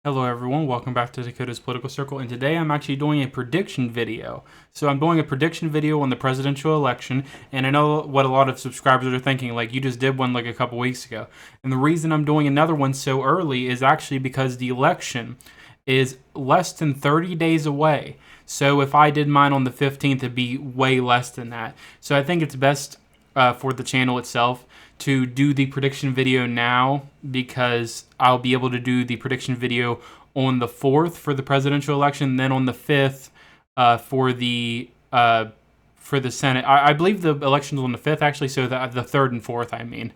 Hello everyone, welcome back to Dakota's Political Circle, and today I'm actually doing a prediction video. So I'm doing a prediction video on the presidential election, and I know what a lot of subscribers are thinking, like, you just did one like a couple weeks ago. And the reason I'm doing another one so early is actually because the election is less than 30 days away. So if I did mine on the 15th, it'd be way less than that. So I think it's best for the channel itself to do the prediction video now, because I'll be able to do the prediction video on the 4th for the presidential election, then on the 5th for the Senate. I believe the election's on the 5th actually, so the 3rd and 4th, I mean.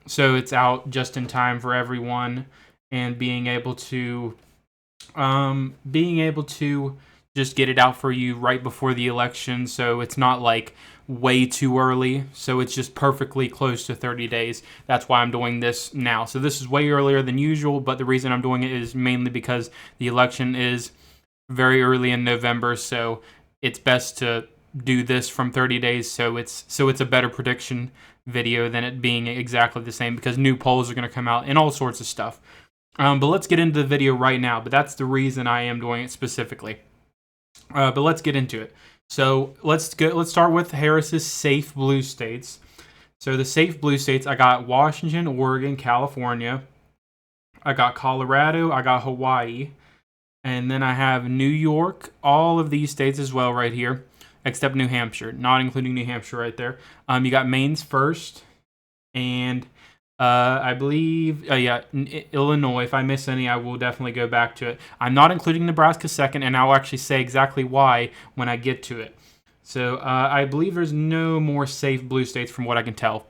So it's out just in time for everyone, and being able to just get it out for you right before the election, so it's not like way too early, so it's just perfectly close to 30 days. That's why I'm doing this now. So this is way earlier than usual, but the reason I'm doing it is mainly because the election is very early in November, so it's best to do this from 30 days, so it's a better prediction video than it being exactly the same, because new polls are going to come out and all sorts of stuff. But let's get into the video right now, but that's the reason I am doing it specifically. But let's get into it. So let's start with Harris's safe blue states. So the safe blue states, I got Washington, Oregon, California. I got Colorado. I got Hawaii. And then I have New York, all of these states as well right here, except New Hampshire, not including New Hampshire right there. You got Maine's first, and I believe, Illinois. If I miss any, I will definitely go back to it. I'm not including Nebraska second, and I'll actually say exactly why when I get to it. So I believe there's no more safe blue states from what I can tell.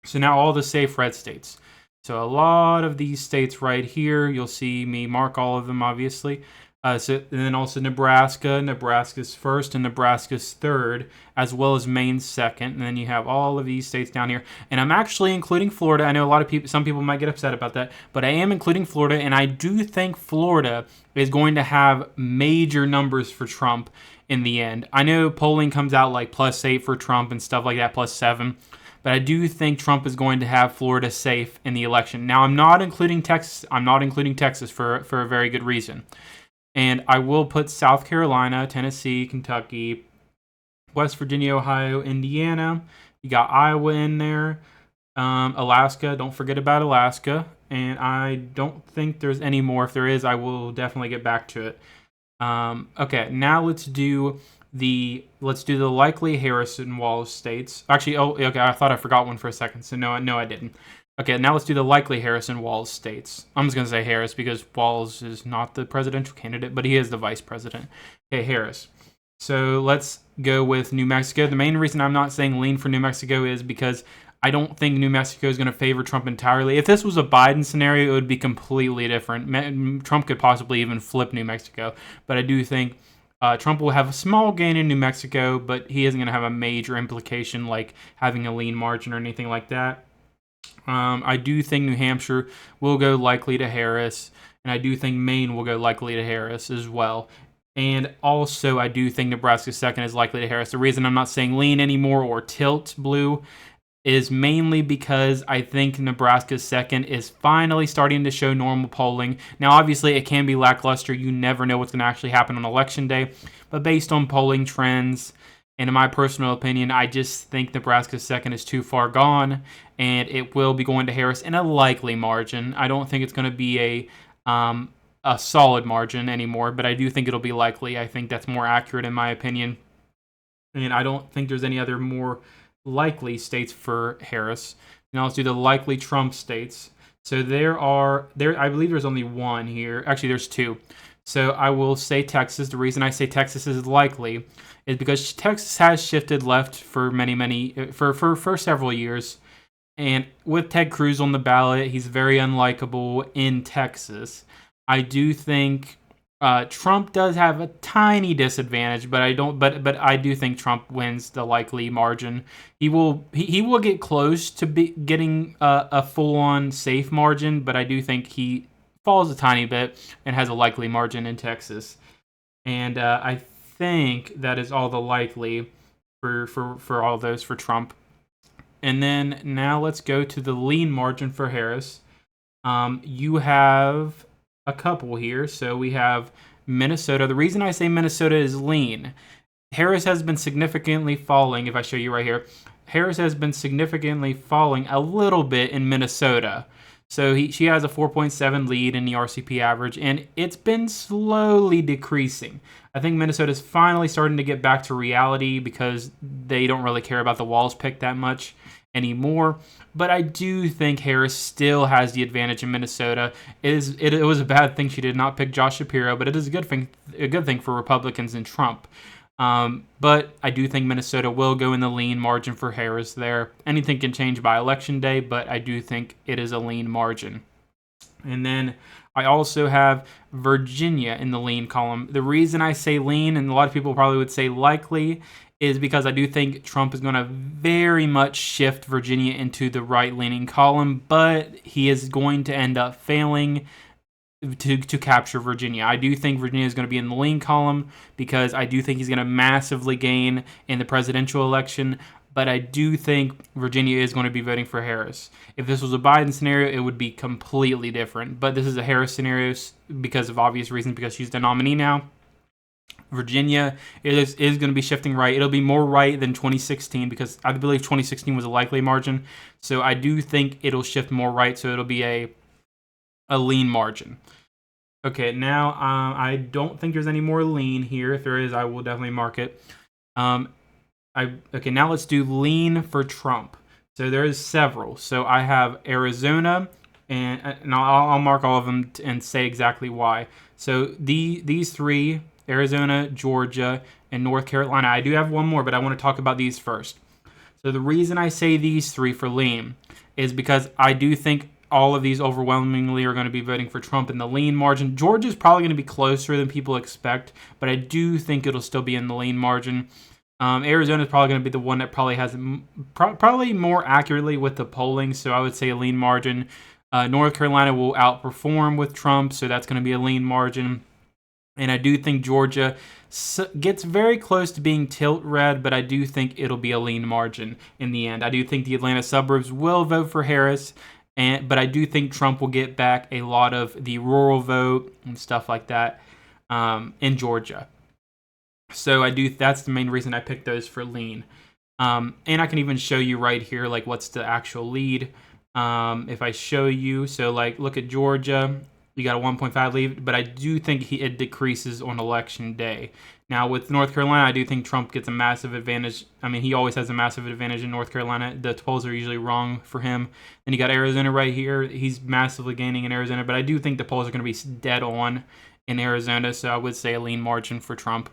So now all the safe red states. So a lot of these states right here, you'll see me mark all of them, obviously. And then also Nebraska. Nebraska's first and Nebraska's third, as well as Maine's second. And then you have all of these states down here. And I'm actually including Florida. I know some people might get upset about that, but I am including Florida, and I do think Florida is going to have major numbers for Trump in the end. I know polling comes out like +8 for Trump and stuff like that, +7. But I do think Trump is going to have Florida safe in the election. Now, I'm not including Texas. I'm not including Texas for a very good reason. And I will put South Carolina, Tennessee, Kentucky, West Virginia, Ohio, Indiana. You got Iowa in there. Alaska. Don't forget about Alaska. And I don't think there's any more. If there is, I will definitely get back to it. Okay, now let's do the likely Harrison Walls states. Actually, okay, I thought I forgot one for a second. So no, I didn't. Okay, now let's do the likely Harrison Walls states. I'm just going to say Harris because Walls is not the presidential candidate, but he is the vice president. Okay, Harris. So let's go with New Mexico. The main reason I'm not saying lean for New Mexico is because I don't think New Mexico is going to favor Trump entirely. If this was a Biden scenario, it would be completely different. Trump could possibly even flip New Mexico, but I do think Trump will have a small gain in New Mexico, but he isn't going to have a major implication like having a lean margin or anything like that. I do think New Hampshire will go likely to Harris, and I do think Maine will go likely to Harris as well. And also, I do think Nebraska second is likely to Harris. The reason I'm not saying lean anymore or tilt blue is mainly because I think Nebraska's second is finally starting to show normal polling. Now, obviously, it can be lackluster. You never know what's going to actually happen on Election Day. But based on polling trends, and in my personal opinion, I just think Nebraska's second is too far gone, and it will be going to Harris in a likely margin. I don't think it's going to be a solid margin anymore, but I do think it'll be likely. I think that's more accurate in my opinion. And I don't think there's any other more likely states for Harris. Now let's do the likely Trump states. So I believe there's only one here. Actually, there's two. So I will say Texas. The reason I say Texas is likely is because Texas has shifted left for for several years. And with Ted Cruz on the ballot, he's very unlikable in Texas. I do think Trump does have a tiny disadvantage, but I do think Trump wins the likely margin. He will get close to getting a full-on safe margin, but I do think he falls a tiny bit and has a likely margin in Texas. And I think that is all the likely for all those for Trump. And then now let's go to the lean margin for Harris. You have a couple here. So we have Minnesota. The reason I say Minnesota is lean. Harris has been significantly falling. If I show you right here, Harris has been significantly falling a little bit in Minnesota. So she has a 4.7 lead in the RCP average, and it's been slowly decreasing. I think Minnesota's finally starting to get back to reality because they don't really care about the Walls pick that much anymore. But I do think Harris still has the advantage in Minnesota. It was a bad thing she did not pick Josh Shapiro, but it is a good thing for Republicans and Trump. But I do think Minnesota will go in the lean margin for Harris there. Anything can change by election day, but I do think it is a lean margin. And then I also have Virginia in the lean column. The reason I say lean, and a lot of people probably would say likely, is because I do think Trump is going to very much shift Virginia into the right-leaning column, but he is going to end up failing to capture Virginia. I do think Virginia is going to be in the lean column because I do think he's going to massively gain in the presidential election, but I do think Virginia is going to be voting for Harris. If this was a Biden scenario, it would be completely different, but this is a Harris scenario because of obvious reasons, because she's the nominee now. Virginia is going to be shifting right. It'll be more right than 2016 because I believe 2016 was a likely margin. So I do think it'll shift more right, so it'll be a lean margin. Okay, now I don't think there's any more lean here. If there is, I will definitely mark it. Okay, now let's do lean for Trump. So there is several. So I have Arizona, and I'll mark all of them and say exactly why. So these three, Arizona, Georgia, and North Carolina. I do have one more, but I want to talk about these first. So the reason I say these three for lean is because I do think all of these overwhelmingly are going to be voting for Trump in the lean margin. Georgia's probably going to be closer than people expect, but I do think it'll still be in the lean margin. Arizona is probably going to be the one that probably has probably more accurately with the polling, so I would say a lean margin. North Carolina will outperform with Trump, so that's going to be a lean margin. And I do think Georgia gets very close to being tilt red, but I do think it'll be a lean margin in the end. I do think the Atlanta suburbs will vote for Harris, but I do think Trump will get back a lot of the rural vote and stuff like that in Georgia. So that's the main reason I picked those for lean. And I can even show you right here, like what's the actual lead. If I show you, so like look at Georgia, you got a 1.5 lead, but I do think it decreases on election day. Now with North Carolina, I do think Trump gets a massive advantage. I mean, he always has a massive advantage in North Carolina. The polls are usually wrong for him. Then you got Arizona right here. He's massively gaining in Arizona, but I do think the polls are going to be dead on in Arizona, so I would say a lean margin for Trump.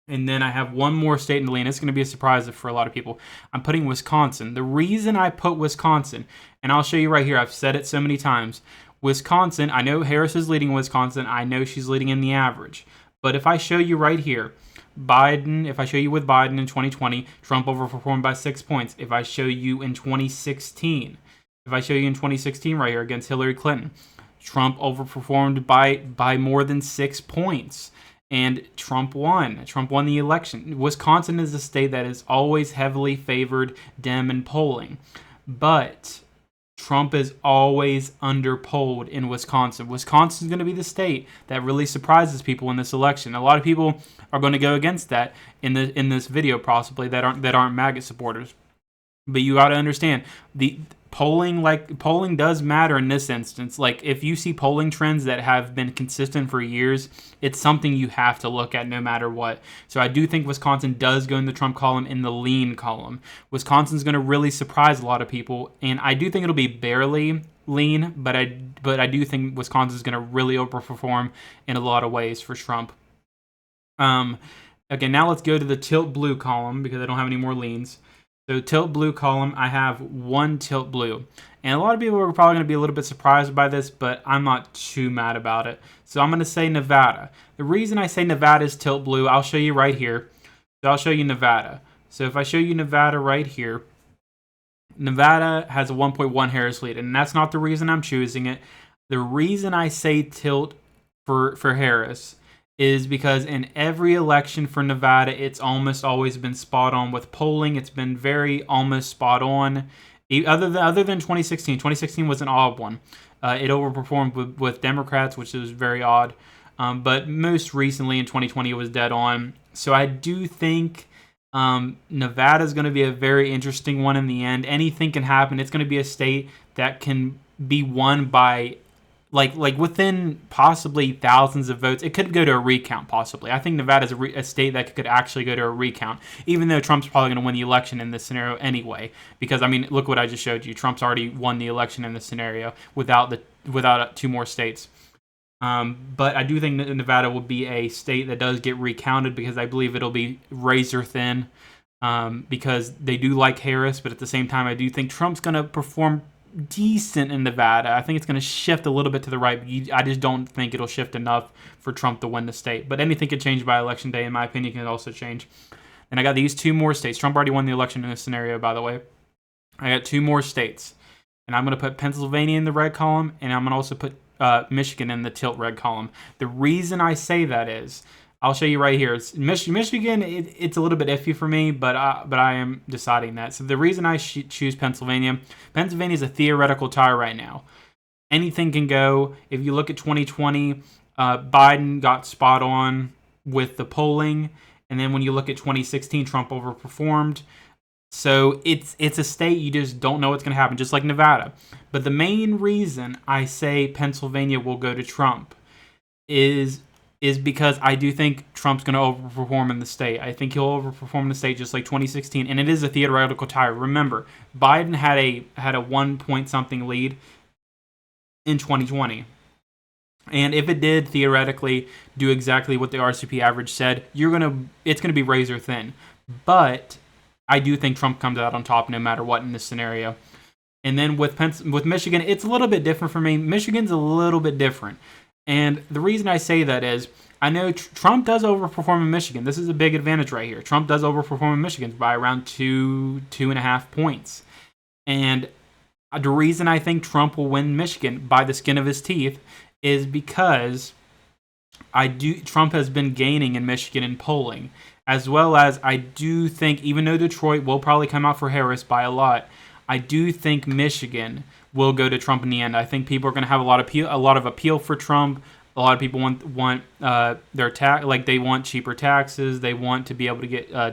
And then I have one more state in the lean. It's going to be a surprise for a lot of people. I'm putting Wisconsin. The reason I put Wisconsin, and I'll show you right here, I've said it so many times. Wisconsin, I know Harris is leading Wisconsin. I know she's leading in the average. But if I show you right here, if I show you with Biden in 2020, Trump overperformed by 6 points. If I show you in 2016, right here against Hillary Clinton, Trump overperformed by more than 6 points. And Trump won. Trump won the election. Wisconsin is a state that is always heavily favored Dem in polling. But Trump is always underpolled in Wisconsin. Wisconsin is going to be the state that really surprises people in this election. A lot of people are going to go against that in this video, possibly that aren't MAGA supporters. But you got to understand the polling does matter in this instance. Like if you see polling trends that have been consistent for years, it's something you have to look at no matter what. So I do think Wisconsin does go in the Trump column, in the lean column. Wisconsin's going to really surprise a lot of people, and I do think it'll be barely lean, but I do think Wisconsin's going to really overperform in a lot of ways for Trump. Okay, now let's go to the tilt blue column because I don't have any more leans. So tilt blue column, I have one tilt blue. And a lot of people are probably going to be a little bit surprised by this, but I'm not too mad about it. So I'm going to say Nevada. The reason I say Nevada is tilt blue, I'll show you right here. So I'll show you Nevada. So if I show you Nevada right here, Nevada has a 1.1 Harris lead, and that's not the reason I'm choosing it. The reason I say tilt for Harris is because in every election for Nevada, it's almost always been spot on with polling. It's been very almost spot on. Other than 2016. 2016 was an odd one. It overperformed with Democrats, which is very odd. But most recently in 2020, it was dead on. So I do think Nevada is going to be a very interesting one in the end. Anything can happen. It's going to be a state that can be won by like within possibly thousands of votes. It could go to a recount possibly. I think Nevada is a state that could actually go to a recount, even though Trump's probably going to win the election in this scenario anyway. Because I mean, look what I just showed you. Trump's already won the election in this scenario without two more states. But I do think that Nevada will be a state that does get recounted because I believe it'll be razor thin because they do like Harris, but at the same time, I do think Trump's going to perform decent in Nevada. I think it's going to shift a little bit to the right. I just don't think it'll shift enough for Trump to win the state. But anything could change by election day. In my opinion, can also change. And I got these two more states. Trump already won the election in this scenario, by the way. I got two more states. And I'm going to put Pennsylvania in the red column, and I'm going to also put Michigan in the tilt red column. The reason I say that is, I'll show you right here. It's Michigan, it's a little bit iffy for me, but I am deciding that. So the reason I choose Pennsylvania is a theoretical tie right now. Anything can go. If you look at 2020, Biden got spot on with the polling, and then when you look at 2016, Trump overperformed. So it's a state you just don't know what's going to happen, just like Nevada. But the main reason I say Pennsylvania will go to Trump is because I do think Trump's going to overperform in the state. I think he'll overperform in the state just like 2016, and it is a theoretical tie. Remember, Biden had a 1 point something lead in 2020. And if it did theoretically do exactly what the RCP average said, it's going to be razor thin. But I do think Trump comes out on top no matter what in this scenario. And then with Michigan, it's a little bit different for me. Michigan's a little bit different. And the reason I say that is I know Trump does overperform in Michigan. This is a big advantage right here. Trump does overperform in Michigan by around 2.5 points. And the reason I think Trump will win Michigan by the skin of his teeth is because Trump has been gaining in Michigan in polling, as well as I do think, even though Detroit will probably come out for Harris by a lot, I do think Michigan will go to Trump in the end. I think people are going to have a lot of appeal for Trump. A lot of people want their they want cheaper taxes. They want to be able to get no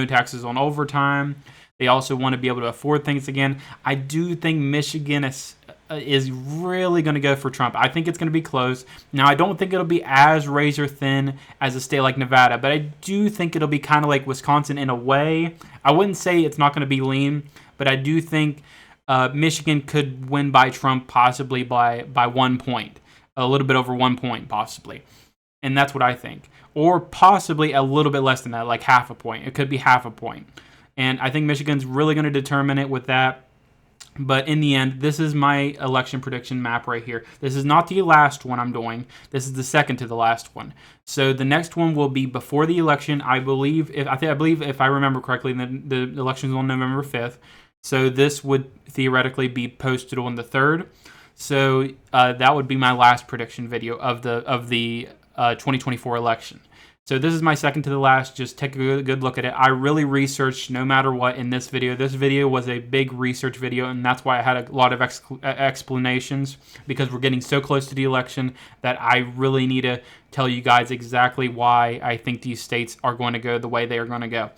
taxes on overtime. They also want to be able to afford things again. I do think Michigan is really going to go for Trump. I think it's going to be close. Now, I don't think it'll be as razor thin as a state like Nevada, but I do think it'll be kind of like Wisconsin in a way. I wouldn't say it's not going to be lean, but I do think Michigan could win by Trump possibly by 1 point, a little bit over 1 point possibly. And that's what I think. Or possibly a little bit less than that, like half a point. It could be half a point. And I think Michigan's really going to determine it with that. But in the end, this is my election prediction map right here. This is not the last one I'm doing. This is the second to the last one. So the next one will be before the election. I believe, if I remember correctly, the election is on November 5th. So this would theoretically be posted on the 3rd. So that would be my last prediction video of the 2024 election. So this is my second to the last. Just take a good look at it. I really researched no matter what in this video. This video was a big research video, and that's why I had a lot of explanations, because we're getting so close to the election that I really need to tell you guys exactly why I think these states are going to go the way they are going to go.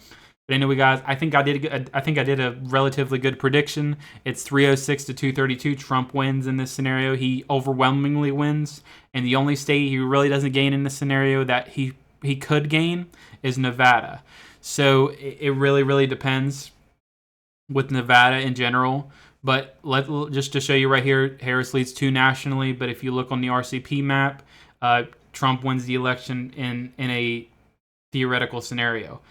But anyway, guys, I think I did a relatively good prediction. It's 306 to 232. Trump wins in this scenario. He overwhelmingly wins, and the only state he really doesn't gain in this scenario that he could gain is Nevada. So it really, really depends with Nevada in general. But just to show you right here, Harris leads 2 nationally. But if you look on the RCP map, Trump wins the election in a theoretical scenario.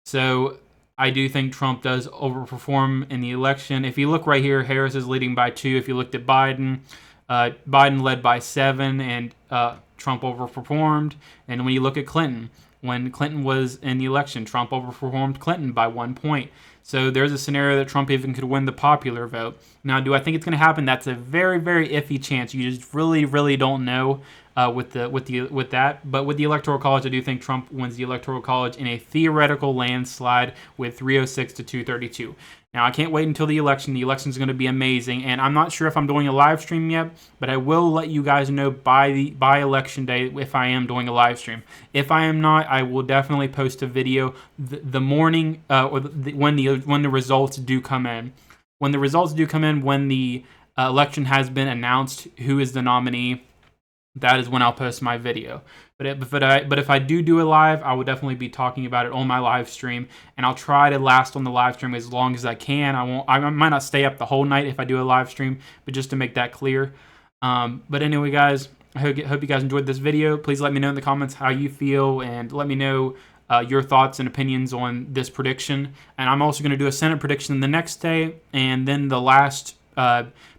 So I do think Trump does overperform in the election. If you look right here, Harris is leading by 2. If you looked at Biden, Biden led by 7, and Trump overperformed. And when you look at Clinton, when Clinton was in the election, Trump overperformed Clinton by 1 point. So there's a scenario that Trump even could win the popular vote. Now, do I think it's going to happen? That's a very, very iffy chance. You just really, really don't know. with that. But with the Electoral College, I do think Trump wins the Electoral College in a theoretical landslide with 306 to 232. Now, I can't wait until the election. The election is going to be amazing, and I'm not sure if I'm doing a live stream yet, but I will let you guys know by election day if I am doing a live stream. If I am not, I will definitely post a video the morning when the results do come in. When the results do come in, when the election has been announced, who is the nominee, that is when I'll post my video. But if I do a live, I will definitely be talking about it on my live stream, and I'll try to last on the live stream as long as I can. I might not stay up the whole night if I do a live stream, but just to make that clear. But anyway, guys, I hope you guys enjoyed this video. Please let me know in the comments how you feel, and let me know your thoughts and opinions on this prediction. And I'm also going to do a Senate prediction the next day, and then the last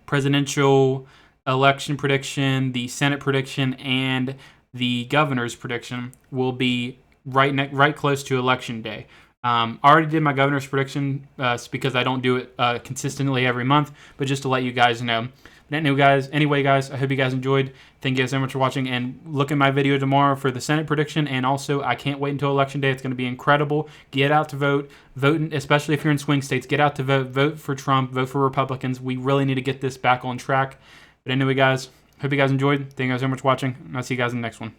presidential election prediction, the Senate prediction, and the governor's prediction will be right close to election day. I already did my governor's prediction because I don't do it consistently every month, but just to let you guys know. But anyway, guys, I hope you guys enjoyed. Thank you guys so much for watching, and look at my video tomorrow for the Senate prediction. And also, I can't wait until election day. It's going to be incredible. Get out to vote, especially if you're in swing states. Get out to vote for Trump, vote for Republicans. We really need to get this back on track. But anyway, guys, hope you guys enjoyed. Thank you guys so much for watching, and I'll see you guys in the next one.